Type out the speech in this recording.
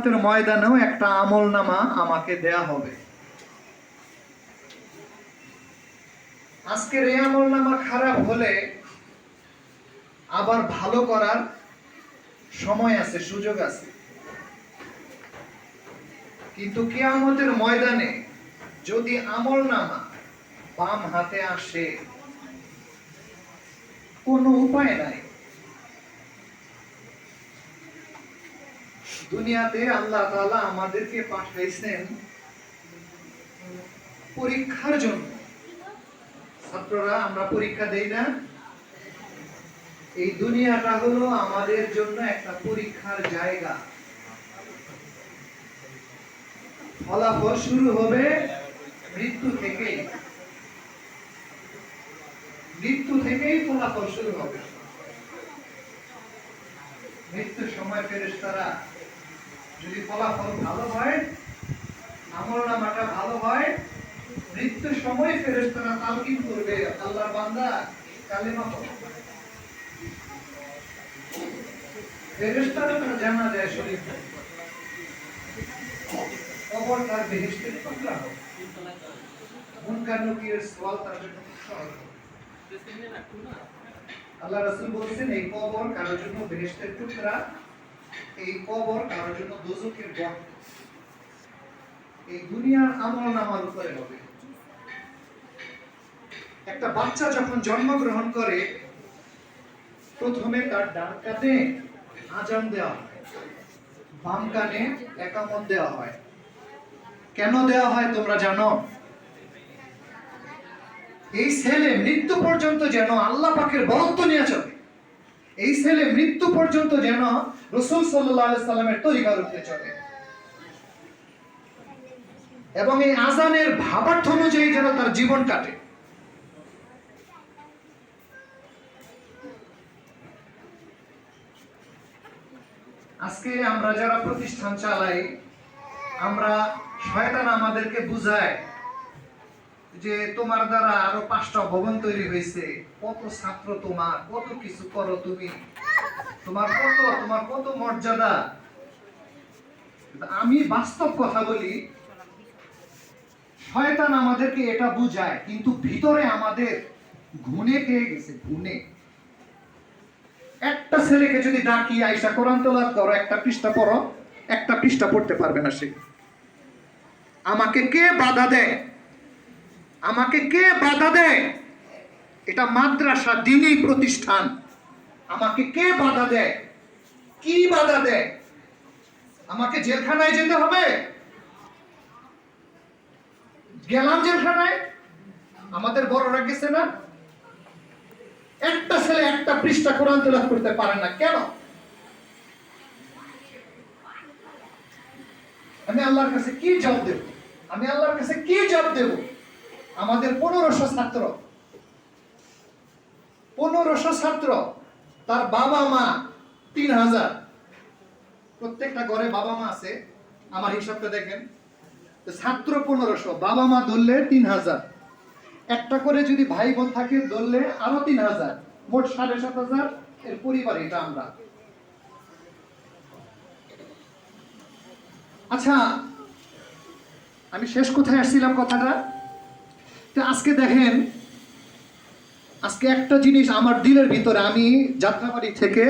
কিয়ামতের ময়দানেও একটা আমলনামা আমাকে দেয়া হবে। আজকের এই আমলনামা খারাপ হলে আবার ভালো করার সময় আছে, সুযোগ আছে। কিন্তু কিয়ামতের ময়দানে যদি আমলনামা বাম হাতে আসে, কোনো উপায় নাই। দুনিয়াতে আল্লাহ তাআলা আমাদেরকে পাঠাইছেন পরীক্ষার জন্য। ছাত্ররা, আমরা পরীক্ষা দেই না? এই দুনিয়াটা হলো আমাদের জন্য একটা পরীক্ষার জায়গা। ফলাফল শুরু হবে মৃত্যু থেকেই। মৃত্যু থেকেই ফলাফল শুরু হবে। মৃত্যুর সময় ফেরেশতারা যদি ফলাফল ভালো হয়, আমলনামাটা ভালো হয়, মৃত্যুর সময় ফেরেশতারা তালকিন করবে, আল্লাহর বান্দা কালেমা পড়ো। ফেরেশতারা জানা যায় শরীফ কবর তার বেহেশতের টুকরা হবে। মুনকার নকিরের সওয়াল তার জন্য সহজ হবে। আল্লাহ রাসূল বলেছেন, এই কবর কারোর জন্য বেহেশতের টুকরা, এই কবর কারোর জন্য দোজখের গর্ত। এই দুনিয়ার আমলনামার উপরে হবে। একটা বাচ্চা যখন জন্মগ্রহণ করে, প্রথমে তার ডান কানে আযান দেওয়া হয়, বাম কানে একামত দেওয়া হয়। কেন দেওয়া হয় তোমরা জানো? এই ছেলে মৃত্যু পর্যন্ত যেন আল্লাহ পাকের বরত্ব নিয়ে চলে। এই ছেলে মৃত্যু পর্যন্ত যেন রাসূল সাল্লাল্লাহু আলাইহি সাল্লামের তরিকার উপরে চলে, এবং এই আযানের ভাবার্থ অনুযায়ী যেন তার জীবন কাটে। আজকে আমরা যারা প্রতিষ্ঠান চালাই, আমরা শয়তান আমাদেরকে বুঝায় যে তোমার দ্বারা আরো 5টা ভবন তৈরি হয়েছে, কত ছাত্র তোমার, কত কিছু করো তুমি, তোমার কত মর্যাদা। আমি বাস্তব কথা বলি, শয়তান আমাদেরকে এটা বুঝায়, কিন্তু ভিতরে আমাদের ঘুনে খেয়ে গেছে, ঘুনে। একটা ছেলেকে যদি ডাকি আইসা কোরআন তেলাওয়াত করো, একটা পৃষ্ঠা পড়ো, একটা পৃষ্ঠা পড়তে পারবে না সে। আমাকে কে বাধা দেয়? আমাকে কে বাধা দেয়? এটা মাদ্রাসা, দ্বীনি প্রতিষ্ঠান। আমাকে কে বাধা দেয়? কি বাধা দেয়? আমাকে জেলখানায় যেতে হবে? গেলাম জেলখানায়, আমাদের বড়রা গেছে না? একটা ছেলে একটা পৃষ্ঠা কোরআন তেলাওয়াত করতে পারে না, কেন? আমি আল্লাহর কাছে কি জবাব দেব? আমি আল্লাহর কাছে কি জবাব দেব? আমাদের 1500 ছাত্র, 1500 ছাত্র, তার বাবা মা 3000। প্রত্যেকটা ঘরে বাবা মা আছে, আমার হিসাবটা দেখেন। ছাত্র 1500, বাবা মা ধরলে 3000, একটা করে যদি ভাই বোন থাকে ধরলে আরো 3000, মোট 7500 এর পরিবার এটা আমরা। আচ্ছা, আমি শেষ কোথায় আসছিলাম কথাটা? তো আজকে দেখেন, আজকে একটা জিনিস আমার দিলের ভিতরে, আমি যাত্রাবাড়ি থেকে